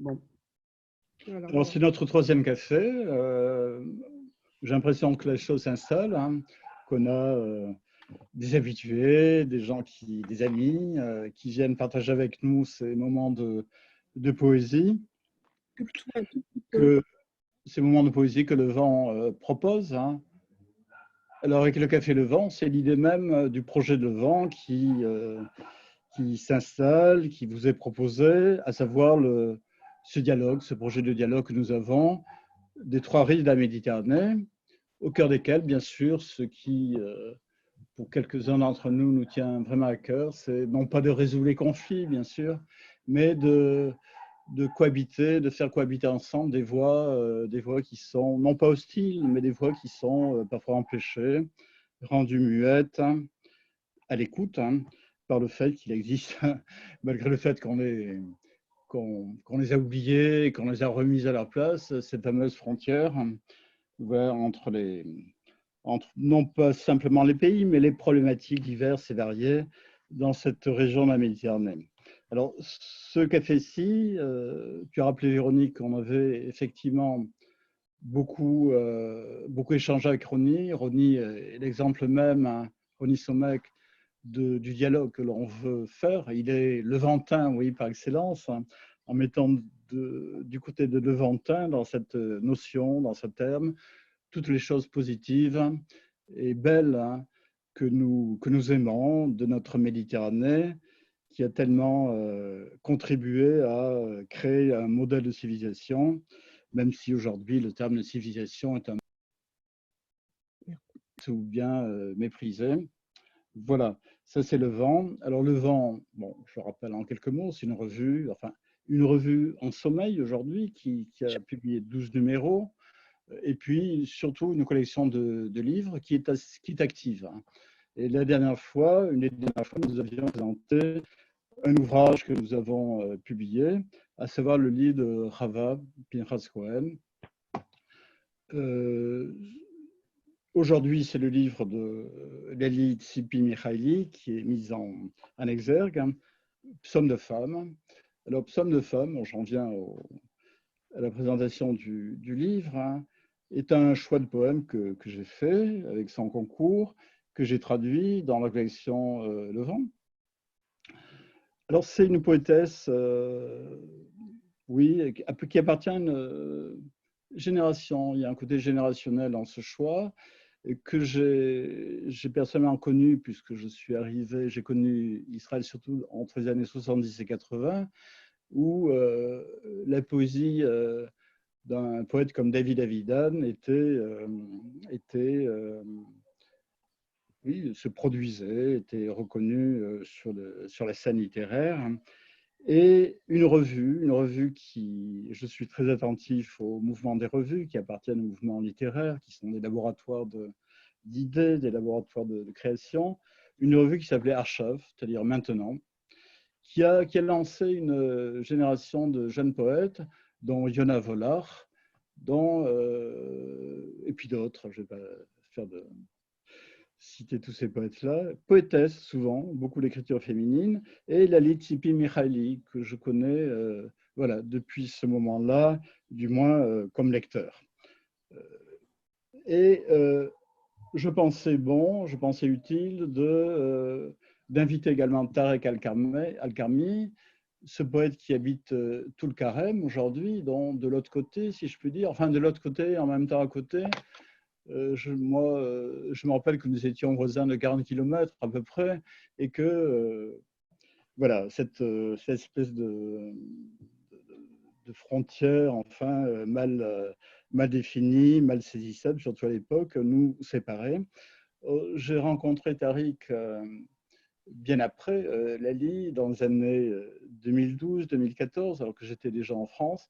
Bon. Alors, c'est notre troisième café. J'ai l'impression que les choses s'installent, hein, qu'on a des habitués, des amis qui viennent partager avec nous ces moments de poésie, ces moments de poésie que le vent propose. Hein. Alors, avec le Café Le Vent, c'est l'idée même du projet de Le Vent qui s'installe, qui vous est proposé, à savoir ce dialogue, ce projet de dialogue que nous avons des trois rives de la Méditerranée, au cœur desquels, bien sûr, ce qui, pour quelques-uns d'entre nous, nous tient vraiment à cœur, c'est non pas de résoudre les conflits, bien sûr, mais de cohabiter, de faire cohabiter ensemble des voix qui sont non pas hostiles, mais des voix qui sont parfois empêchées, rendues muettes, hein, à l'écoute, hein, par le fait qu'il existe, malgré le fait qu'on les a oubliées, qu'on les a remises à leur place, cette fameuse frontière entre non pas simplement les pays, mais les problématiques diverses et variées dans cette région de la Méditerranée. Alors, ce café-ci, tu as rappelé, Véronique, qu'on avait effectivement beaucoup échangé avec Ronnie. Ronnie est l'exemple même, hein, Ronnie Sommek, du dialogue que l'on veut faire. Il est levantin, oui, par excellence, hein, en mettant du côté de levantin dans cette notion, dans ce terme, toutes les choses positives et belles, hein, que nous aimons de notre Méditerranée, qui a tellement contribué à créer un modèle de civilisation, même si aujourd'hui le terme de civilisation est un ou bien méprisé. Voilà, ça c'est le vent. Alors le vent, bon, je le rappelle en quelques mots, c'est une revue en sommeil aujourd'hui qui a publié 12 numéros, et puis surtout une collection de livres qui est active. Et une des dernières fois, nous avions présenté un ouvrage que nous avons publié, à savoir le livre de Chava Pinchas Cohen. Aujourd'hui, c'est le livre de Lely Tsipi-Mikhaïli qui est mis en exergue, hein, Psaume de femme. Alors, Psaume de femme, bon, j'en viens à la présentation du livre, hein, est un choix de poème que j'ai fait avec son concours, que j'ai traduit dans la collection Le Vent. Alors, c'est une poétesse, oui, qui appartient à une génération. Il y a un côté générationnel dans ce choix que j'ai personnellement connu, puisque j'ai connu Israël surtout entre les années 70 et 80, où la poésie d'un poète comme David Avidan se produisait, était reconnue sur la scène littéraire. Et une revue qui, je suis très attentif au mouvement des revues qui appartiennent au mouvement littéraire, qui sont des laboratoires d'idées, des laboratoires de création, une revue qui s'appelait Archive, c'est-à-dire maintenant, qui a lancé une génération de jeunes poètes, dont Yona Volar, et puis d'autres, je ne vais pas faire citer tous ces poètes-là, poétesse souvent, beaucoup d'écriture féminine, et Lely Tsipi-Mikhaïli, que je connais voilà, depuis ce moment-là, du moins comme lecteur. Et je pensais utile d'inviter également Tarek Al-Karmi, ce poète qui habite tout le Carême aujourd'hui, de l'autre côté, si je puis dire, enfin de l'autre côté, en même temps à côté. Je me rappelle que nous étions voisins de 40 km à peu près, et que voilà, cette espèce de frontière, enfin, mal définie, mal saisissable, surtout à l'époque, nous séparait. J'ai rencontré Tariq bien après Lely, dans les années 2012-2014, alors que j'étais déjà en France,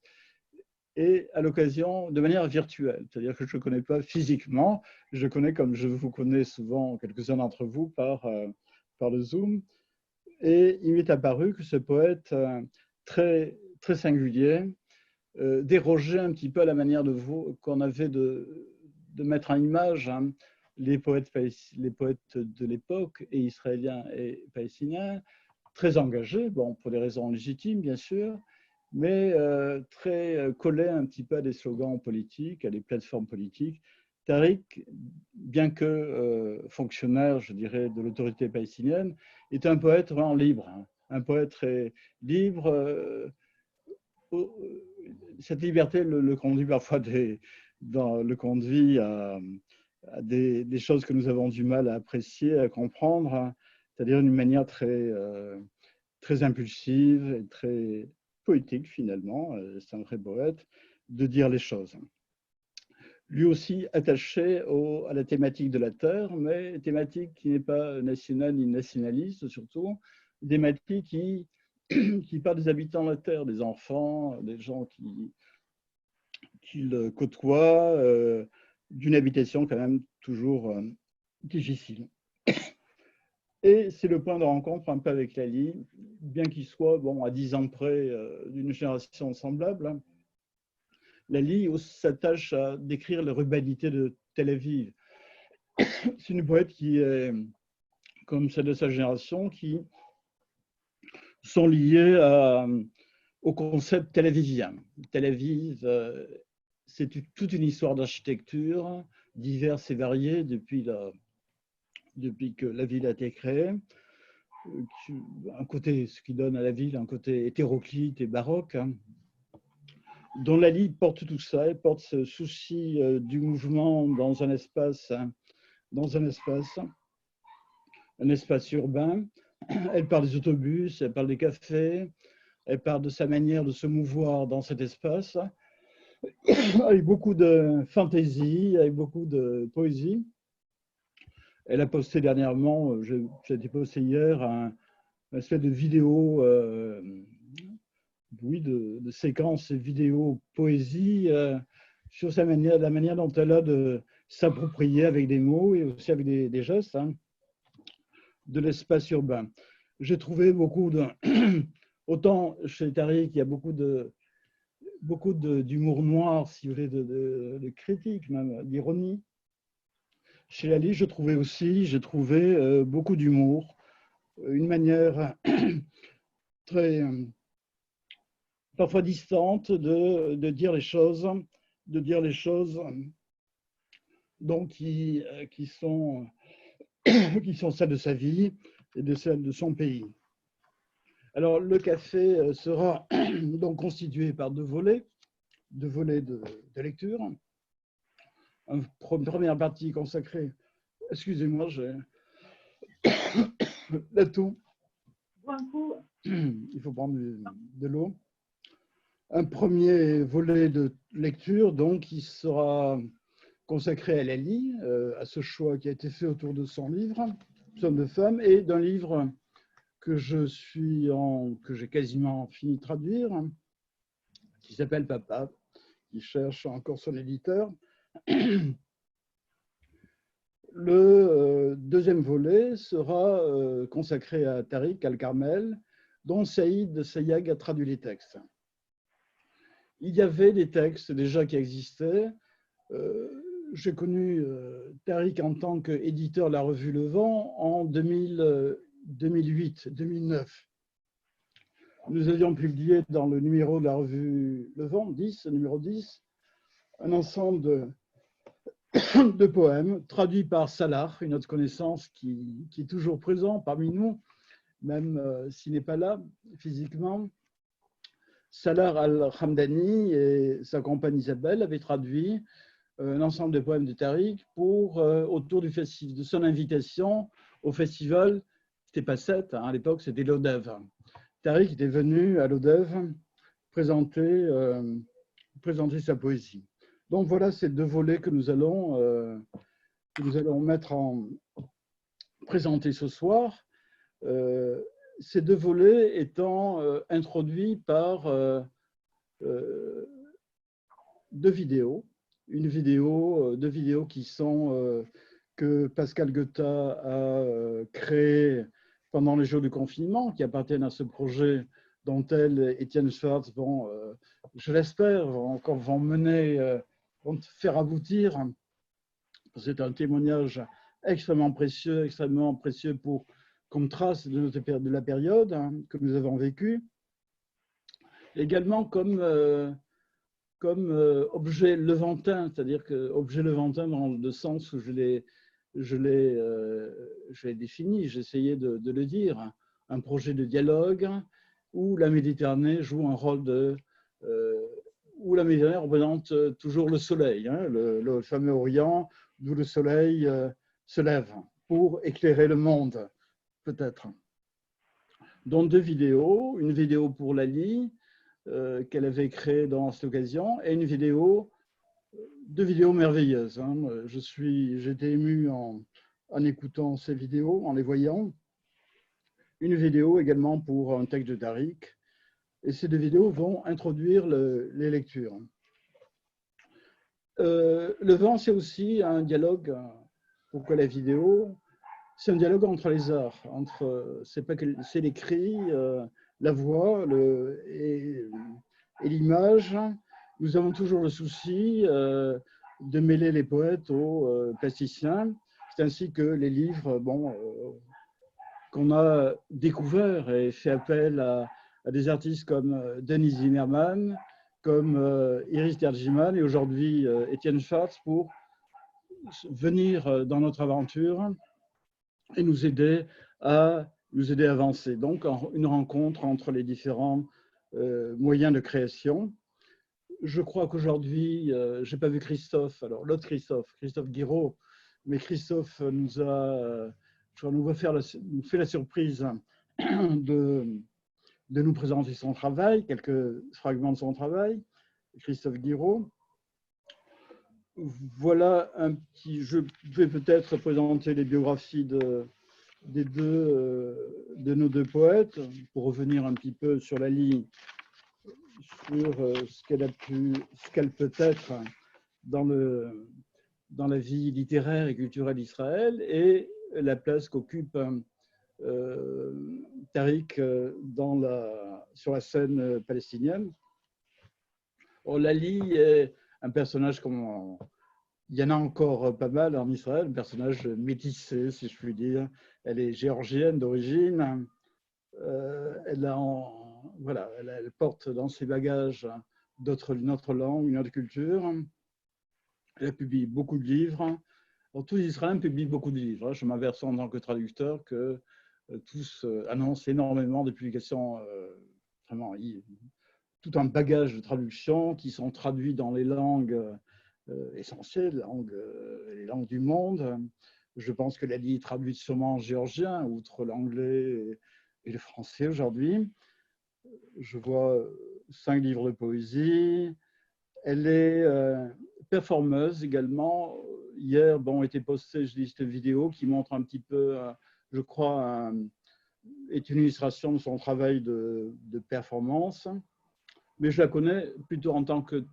et à l'occasion, de manière virtuelle, c'est-à-dire que je ne connais pas physiquement, je connais comme je vous connais souvent, quelques-uns d'entre vous, par le Zoom, et il m'est apparu que ce poète très, très singulier dérogeait un petit peu à la manière qu'on avait de mettre en image, hein, les poètes de l'époque, et israéliens et palestiniens, très engagés, bon, pour des raisons légitimes bien sûr, mais très collé un petit peu à des slogans politiques, à des plateformes politiques. Tariq, bien que fonctionnaire, je dirais, de l'autorité palestinienne, est un poète vraiment libre, hein, un poète très libre. Cette liberté le conduit parfois le conduit à des choses que nous avons du mal à apprécier, à comprendre, hein, c'est-à-dire une manière très impulsive et très poétique finalement, c'est un vrai poète, de dire les choses. Lui aussi attaché à la thématique de la terre, mais thématique qui n'est pas nationale ni nationaliste surtout, thématique qui parle des habitants de la terre, des enfants, des gens qu'il côtoie, d'une habitation quand même toujours difficile. Et c'est le point de rencontre un peu avec Lali, bien qu'il soit bon, à 10 ans près d'une génération semblable. Hein. Lali s'attache à décrire l'urbanité de Tel Aviv. C'est une poète qui est, comme celle de sa génération, qui sont liées au concept tel avivien. Tel Aviv, c'est toute une histoire d'architecture diverse et variée depuis que la ville a été créée. Un côté, ce qui donne à la ville un côté hétéroclite et baroque, hein, dont Lali porte tout ça, elle porte ce souci du mouvement dans un espace urbain. Elle parle des autobus, elle parle des cafés, elle parle de sa manière de se mouvoir dans cet espace, avec beaucoup de fantaisie, avec beaucoup de poésie. Elle a posté dernièrement, j'ai posté hier, un espèce de vidéo, oui, de séquences vidéo poésie sur la manière dont elle a de s'approprier avec des mots et aussi avec des gestes, hein, de l'espace urbain. J'ai trouvé autant chez Tariq, il y a beaucoup d'humour noir, si vous voulez, de critique, même d'ironie. Chez Lali, j'ai trouvé beaucoup d'humour, une manière très parfois distante de dire les choses, donc qui sont celles de sa vie et de celles de son pays. Alors le café sera donc constitué par deux volets de lecture. Une première partie consacrée, excusez-moi, j'ai la toux. Il faut prendre de l'eau. Un premier volet de lecture, donc, qui sera consacré à Lali, à ce choix qui a été fait autour de son livre, Somme de femme, et d'un livre que j'ai quasiment fini de traduire, qui s'appelle Papa, qui cherche encore son éditeur. Le deuxième volet sera consacré à Tariq Al-Karmel, dont Saïd Sayag a traduit les textes. Il y avait des textes déjà qui existaient. J'ai connu Tariq en tant qu'éditeur de la revue Le Vent en 2008-2009. Nous avions publié dans le numéro de la revue Le Vent, numéro 10, un ensemble de poèmes traduits par Salah, une autre connaissance qui est toujours présent parmi nous, même s'il n'est pas là physiquement. Salah Al-Hamdani et sa compagne Isabelle avaient traduit un ensemble de poèmes de Tariq autour de son invitation au festival. C'était pas 7, hein, à l'époque, c'était l'Odev. Tariq était venu à l'Odev présenter sa poésie. Donc voilà ces deux volets que nous allons présenter ce soir. Ces deux volets étant introduits par deux vidéos. Deux vidéos qui sont que Pascal Goetha a créées pendant les jours du confinement, qui appartiennent à ce projet dont elle et Étienne Schwartz je l'espère, vont faire aboutir. C'est un témoignage extrêmement précieux comme trace de la période que nous avons vécue. Également comme objet levantin, c'est-à-dire que objet levantin dans le sens où je l'ai défini, j'ai essayé de le dire, un projet de dialogue où la Méditerranée joue un rôle où la Méditerranée représente toujours le soleil, hein, le fameux Orient, d'où le soleil se lève pour éclairer le monde, peut-être. Dont deux vidéos, une vidéo pour Lali, qu'elle avait créée dans cette occasion, et deux vidéos merveilleuses. Hein. J'étais ému en écoutant ces vidéos, en les voyant. Une vidéo également pour un texte de Tariq. Et ces deux vidéos vont introduire les lectures. Le vent, c'est aussi un dialogue. Pourquoi la vidéo? C'est un dialogue entre les arts, c'est l'écrit, la voix et l'image. Nous avons toujours le souci de mêler les poètes aux plasticiens. C'est ainsi que les livres qu'on a découverts et fait appel à des artistes comme Denis Zimmerman, comme Iris Dergiman et aujourd'hui Étienne Schwartz pour venir dans notre aventure et nous aider à avancer. Donc, une rencontre entre les différents moyens de création. Je crois qu'aujourd'hui, je n'ai pas vu Christophe, alors l'autre Christophe Guiraud, mais Christophe nous fait la surprise de nous présenter son travail, quelques fragments de son travail, Christophe Guiraud. Voilà un petit. Je vais peut-être présenter les biographies de nos deux poètes pour revenir un petit peu sur la ligne, sur ce qu'elle peut être dans la vie littéraire et culturelle d'Israël et la place qu'occupe Tariq sur la scène palestinienne. Lali est un personnage comme il y en a encore pas mal en Israël, un personnage métissé, si je puis dire. Elle est géorgienne d'origine. Elle porte dans ses bagages une autre langue, une autre culture. Elle a publié beaucoup de livres. Alors, tous les Israéliens publient beaucoup de livres. Je m'aperçois en tant que traducteur que tous annoncent énormément de publications, vraiment, tout un bagage de traductions qui sont traduits dans les langues essentielles, les langues du monde. Je pense que Lali est traduite sûrement en géorgien, outre l'anglais et le français aujourd'hui. Je vois 5 livres de poésie. Elle est performeuse également. Hier, ont été postées, je dis, cette vidéo qui montre un petit peu, je crois, est une illustration de son travail de performance. Mais je la connais plutôt en tant que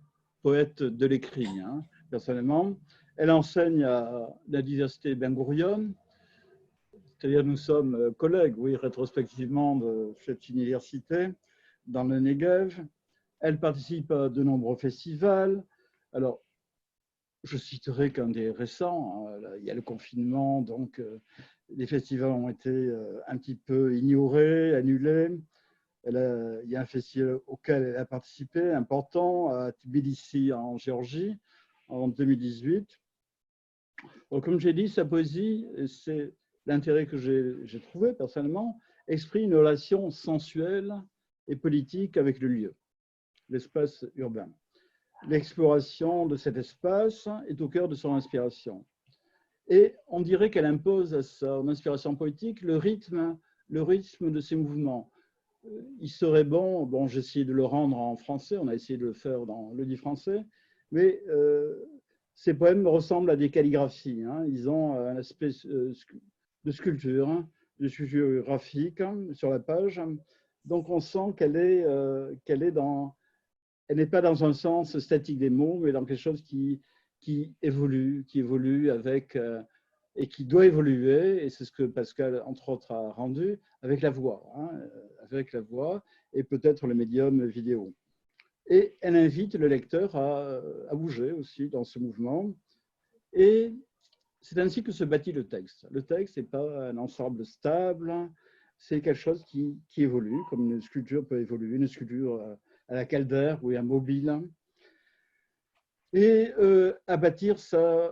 poète de l'écrit, hein, personnellement. Elle enseigne à la diversité Ben Gurion, c'est-à-dire nous sommes collègues, oui, rétrospectivement de cette université dans le Negev. Elle participe à de nombreux festivals. Alors, je citerai qu'un des récents, il y a le confinement, donc les festivals ont été un petit peu ignorés, annulés. Il y a un festival auquel elle a participé, important, à Tbilissi, en Géorgie, en 2018. Donc, comme j'ai dit, sa poésie, c'est l'intérêt que j'ai trouvé personnellement, exprime une relation sensuelle et politique avec le lieu, l'espace urbain. L'exploration de cet espace est au cœur de son inspiration. Et on dirait qu'elle impose à son inspiration poétique le rythme de ses mouvements. Il serait bon, j'ai essayé de le rendre en français, on a essayé de le faire dans le dit français, mais ces poèmes ressemblent à des calligraphies. Hein. Ils ont un aspect de sculpture, hein, de sculpture graphique hein, sur la page. Donc on sent qu'elle n'est pas dans un sens statique des mots, mais dans quelque chose qui évolue avec et qui doit évoluer, et c'est ce que Pascal, entre autres, a rendu, avec la voix, et peut-être le médium vidéo. Et elle invite le lecteur à bouger aussi dans ce mouvement. Et c'est ainsi que se bâtit le texte. Le texte n'est pas un ensemble stable, c'est quelque chose qui évolue, comme une sculpture peut évoluer, une sculpture à la caldaire, oui, à mobile, et à bâtir sa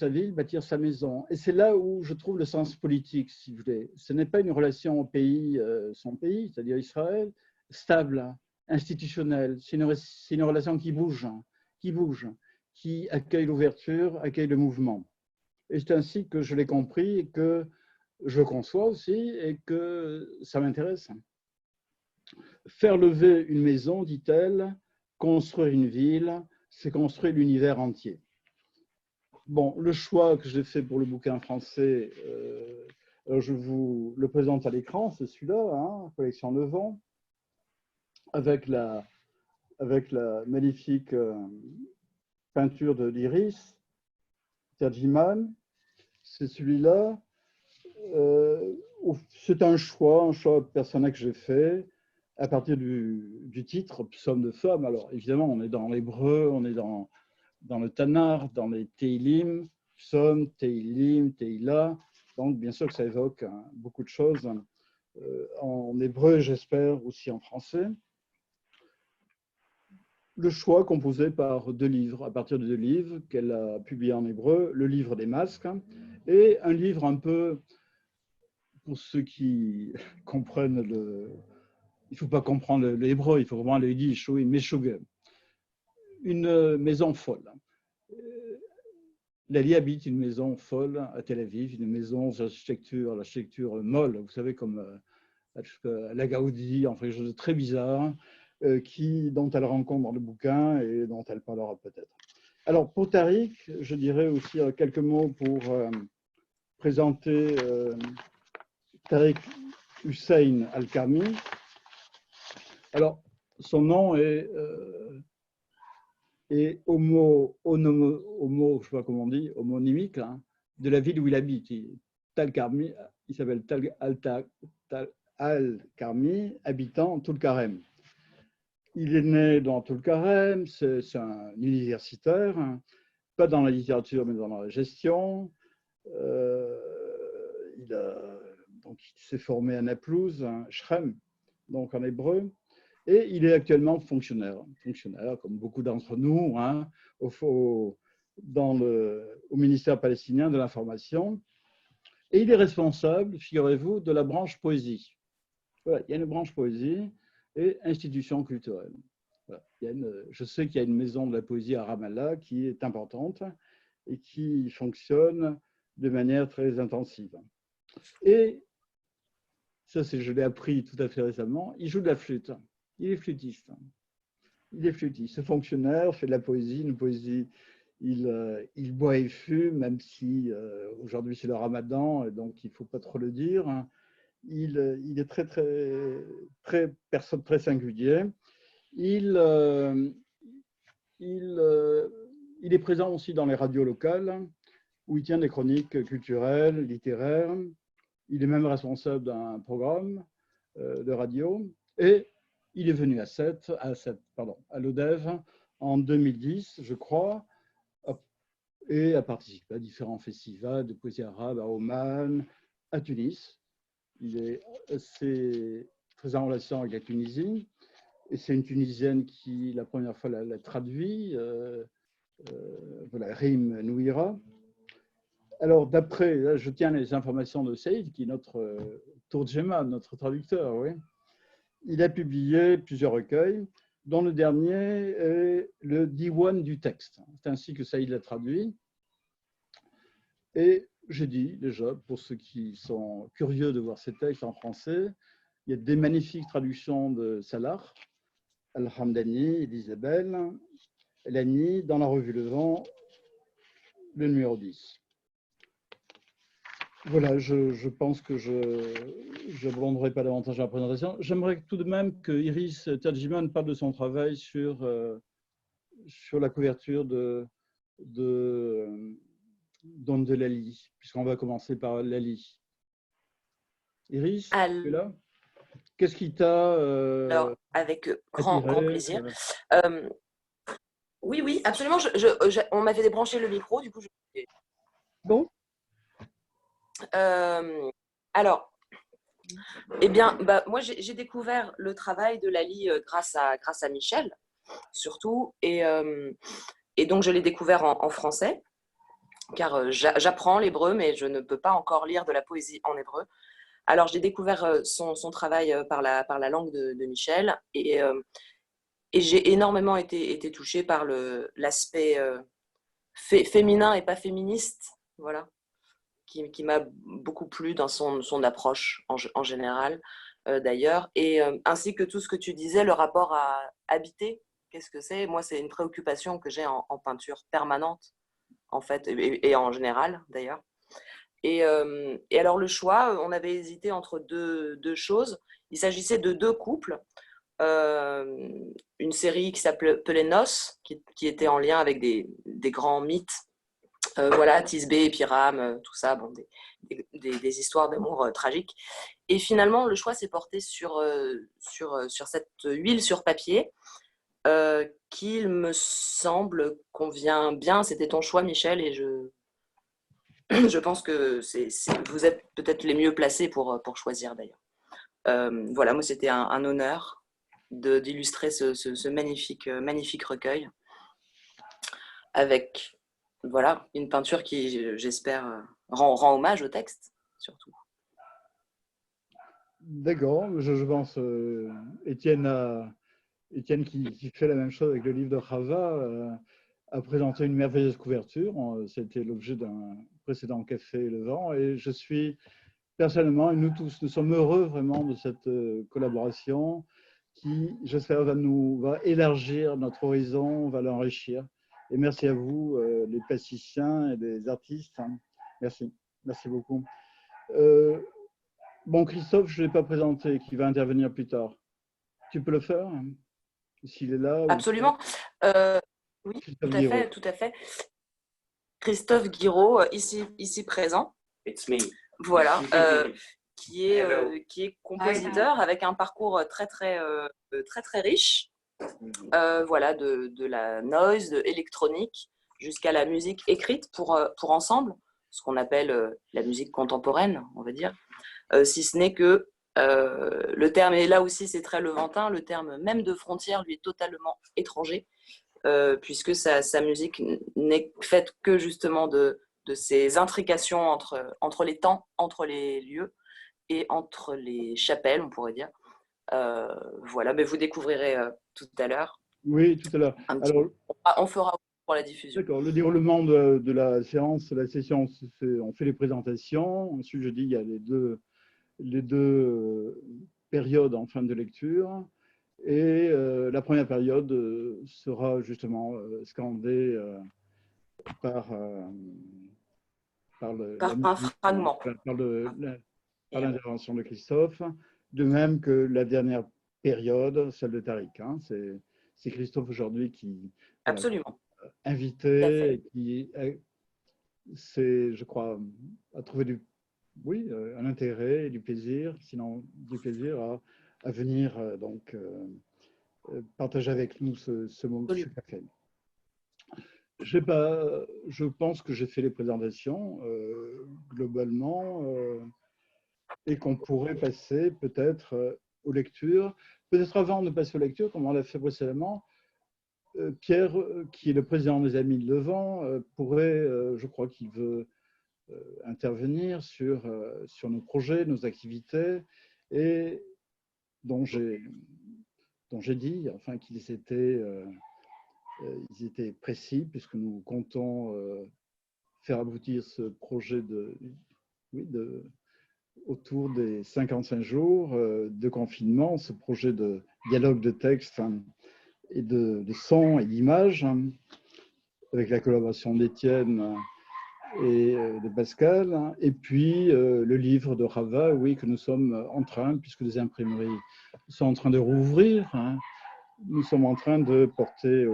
ville, bâtir sa maison. Et c'est là où je trouve le sens politique, si vous voulez. Ce n'est pas une relation au pays, son pays, c'est-à-dire Israël, stable, institutionnelle. C'est une relation qui bouge, qui accueille l'ouverture, accueille le mouvement. Et c'est ainsi que je l'ai compris et que je conçois aussi et que ça m'intéresse. Faire lever une maison, dit-elle, construire une ville, c'est construire l'univers entier. Bon, le choix que j'ai fait pour le bouquin français, je vous le présente à l'écran, c'est celui-là, hein, collection Levant, avec la magnifique peinture de l'Iris, Terjiman. C'est celui-là. C'est un choix personnel que j'ai fait à partir du titre, Psaume de femme. Alors évidemment, on est dans l'hébreu, on est dans le Tanar, dans les Teilim, Psaume, Teilim, Teila. Donc bien sûr que ça évoque beaucoup de choses en hébreu, j'espère aussi en français. Le choix composé par 2 livres, à partir de 2 livres qu'elle a publiés en hébreu, le livre des masques et un livre un peu, pour ceux qui comprennent il ne faut pas comprendre l'hébreu, il faut vraiment le yiddish, oui, Meshuggah, une maison folle. Lali habite une maison folle à Tel Aviv, une maison l'architecture molle, vous savez, comme la Gaudi, enfin, quelque chose de très bizarre, dont elle rencontre dans le bouquin et dont elle parlera peut-être. Alors, pour Tariq, je dirais aussi quelques mots pour présenter Tariq Hussein Al-Karmi. Alors, son nom est je sais pas comment on dit, homonymique, hein, de la ville où il habite. Tal-Karmi, il s'appelle Al-Karmi, habitant Toul-Karem. Il est né dans Toul-Karem, c'est un universitaire, hein, pas dans la littérature, mais dans la gestion. Il s'est formé à Naplouse, hein, Shrem, donc en hébreu. Et il est actuellement fonctionnaire comme beaucoup d'entre nous, hein, au ministère palestinien de l'information. Et il est responsable, figurez-vous, de la branche poésie. Voilà, il y a une branche poésie et institution culturelle. Voilà, je sais qu'il y a une maison de la poésie à Ramallah qui est importante et qui fonctionne de manière très intensive. Et ça, je l'ai appris tout à fait récemment, il joue de la flûte. Il est flûtiste. Ce fonctionnaire fait de la poésie, une poésie. Il boit et fume, même si aujourd'hui c'est le Ramadan, donc il ne faut pas trop le dire. Il est très personne très singulier. Il est présent aussi dans les radios locales, où il tient des chroniques culturelles, littéraires. Il est même responsable d'un programme de radio. Et il est venu à l'ODEV en 2010, je crois, et a participé à différents festivals de poésie arabe à Oman, à Tunis. Il est assez très en relation avec la Tunisie. Et c'est une Tunisienne qui, la première fois, l'a traduit, voilà, Rim Nouira. Alors, là, je tiens les informations de Saïd, qui est notre Tourjema, notre traducteur, oui. Il a publié plusieurs recueils, dont le dernier est le Diwan du texte. C'est ainsi que Saïd l'a traduit. Et j'ai dit déjà, pour ceux qui sont curieux de voir ces textes en français, il y a des magnifiques traductions de Salah, Al-Hamdani, Elisabeth, Elani, dans la revue Le Vent, le numéro 10. Voilà, je pense que je n'abonderai pas davantage la présentation. J'aimerais tout de même que Iris Terjiman parle de son travail sur la couverture de Lali, puisqu'on va commencer par Lali. Iris, tu es là? Qu'est-ce qui t'a alors, avec grand plaisir. Oui, absolument. On m'avait débranché le micro, du coup. Bon. Alors, Eh bien, bah, moi, j'ai découvert le travail de Lali grâce à Michel, surtout. Et donc, je l'ai découvert en français, car j'apprends l'hébreu, mais je ne peux pas encore lire de la poésie en hébreu. Alors, j'ai découvert son travail par la langue de Michel, et j'ai énormément été touchée par l'aspect féminin et pas féministe, voilà, qui m'a beaucoup plu dans son approche en général, d'ailleurs, et ainsi que tout ce que tu disais, le rapport à habiter. Qu'est-ce que c'est? Moi, c'est une préoccupation que j'ai en peinture permanente, en fait, et en général, d'ailleurs. Et alors, le choix, on avait hésité entre deux choses. Il s'agissait de deux couples. Euh, une série qui s'appelait Noces, qui était en lien avec des grands mythes, voilà, Thisbé et Pyram, tout ça, bon, des histoires d'amour tragiques. Et finalement, le choix s'est porté sur cette huile sur papier, qui, me semble, convient bien. C'était ton choix, Michel, et je pense que vous êtes peut-être les mieux placés pour choisir, d'ailleurs. Voilà, moi, c'était un honneur d'illustrer ce magnifique recueil avec, voilà, une peinture qui, j'espère, rend hommage au texte, surtout. D'accord, je pense, Étienne, Étienne qui fait la même chose avec le livre de Rava, a présenté une merveilleuse couverture. C'était l'objet d'un précédent Café Le Vent, et je suis personnellement, et nous tous, nous sommes heureux vraiment de cette collaboration qui, j'espère, va élargir notre horizon, va l'enrichir. Et merci à vous, les plasticiens et les artistes. Merci, merci beaucoup. Bon, Christophe, je ne l'ai pas présenté, qui va intervenir plus tard. Tu peux le faire, s'il est là ou pas. Absolument. Euh, oui, Christophe Guiraud. tout à fait. Christophe Guiraud, ici présent. It's me. Voilà, qui est compositeur avec un parcours très riche. Voilà, de la noise, de électronique, jusqu'à la musique écrite pour ensemble, ce qu'on appelle la musique contemporaine, on va dire. Si ce n'est que le terme, et là aussi c'est très levantin, le terme même de frontière lui est totalement étranger, puisque sa musique n'est faite que justement de ces intrications entre les temps, entre les lieux et entre les chapelles, on pourrait dire. Voilà, mais vous découvrirez tout à l'heure. Oui, tout à l'heure. Alors, On fera pour la diffusion. d'accord, le déroulement de la séance, la session, on fait les présentations. Ensuite, je dis, il y a les deux périodes en fin de lecture. Et la première période sera justement scandée par, Par un fragment. Par l'intervention de Christophe, de même que la dernière période, celle de Tariq. Hein, c'est Christophe aujourd'hui qui Absolument. Invité, et qui, je crois, a trouvé un intérêt et du plaisir, sinon du plaisir à venir partager avec nous ce moment, ce café. Je pense que j'ai fait les présentations globalement et qu'on pourrait passer peut-être aux lectures. Peut-être avant de passer aux lectures, comme on l'a fait précédemment, Pierre, qui est le président des Amis de Levant, pourrait, je crois qu'il veut intervenir sur nos projets, nos activités, et dont j'ai dit enfin, qu'ils étaient précis, puisque nous comptons faire aboutir ce projet autour des 55 jours de confinement, ce projet de dialogue de texte et de son et d'image, avec la collaboration d'Étienne et de Pascal, et puis le livre de Rava, oui, que nous sommes en train, puisque les imprimeries sont en train de rouvrir, hein, nous sommes en train de porter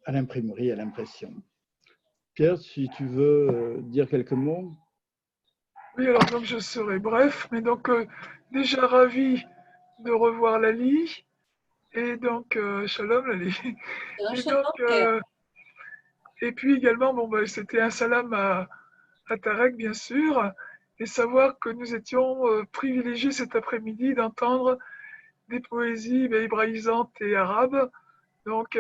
à l'imprimerie, à l'impression. Pierre, si tu veux dire quelques mots. Oui, alors donc je serai bref, mais donc déjà ravi de revoir Lali, et donc shalom Lali. Et donc et puis également, bon, bah, c'était un salam à Tarek, bien sûr, et savoir que nous étions privilégiés cet après-midi d'entendre des poésies hébraïsantes et arabes, donc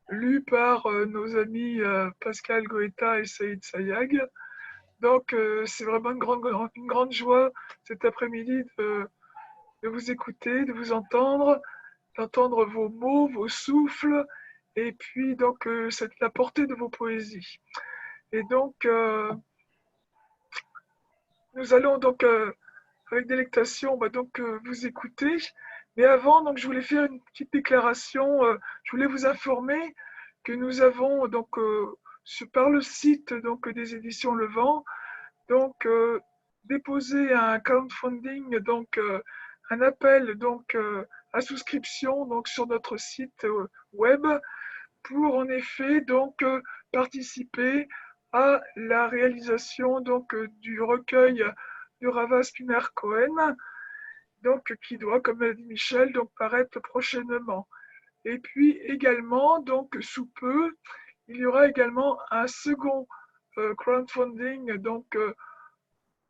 lues par nos amis Pascal Goïta et Saïd Sayag. Donc c'est vraiment une grande joie cet après-midi de vous écouter, de vous entendre, d'entendre vos mots, vos souffles, et puis donc la portée de vos poésies. Et donc nous allons donc avec délectation vous écouter. Mais avant, donc, je voulais faire une petite déclaration. Je voulais vous informer que nous avons par le site donc des éditions Le Vent déposé un crowdfunding, un appel à souscription sur notre site web pour en effet participer à la réalisation du recueil de Rava Spinner Cohen, qui doit, comme l'a dit Michel, paraître prochainement. Et puis également, sous peu, il y aura également un second crowdfunding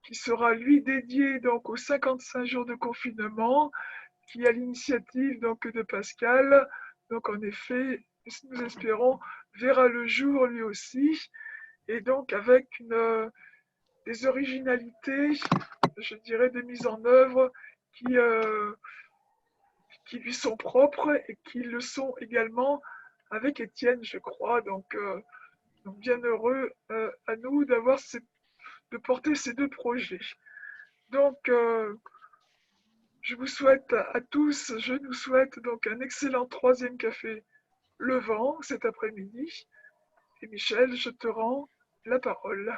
qui sera lui dédié aux 55 jours de confinement, qui est à l'initiative de Pascal. Donc en effet, nous espérons, verra le jour lui aussi, et donc avec des originalités, je dirais des mises en œuvre qui lui sont propres et qui le sont également avec Étienne, je crois. Donc bien heureux à nous de porter ces deux projets. Donc je vous souhaite à tous, je nous souhaite un excellent troisième café Le Vent cet après-midi. Et Michel, je te rends la parole.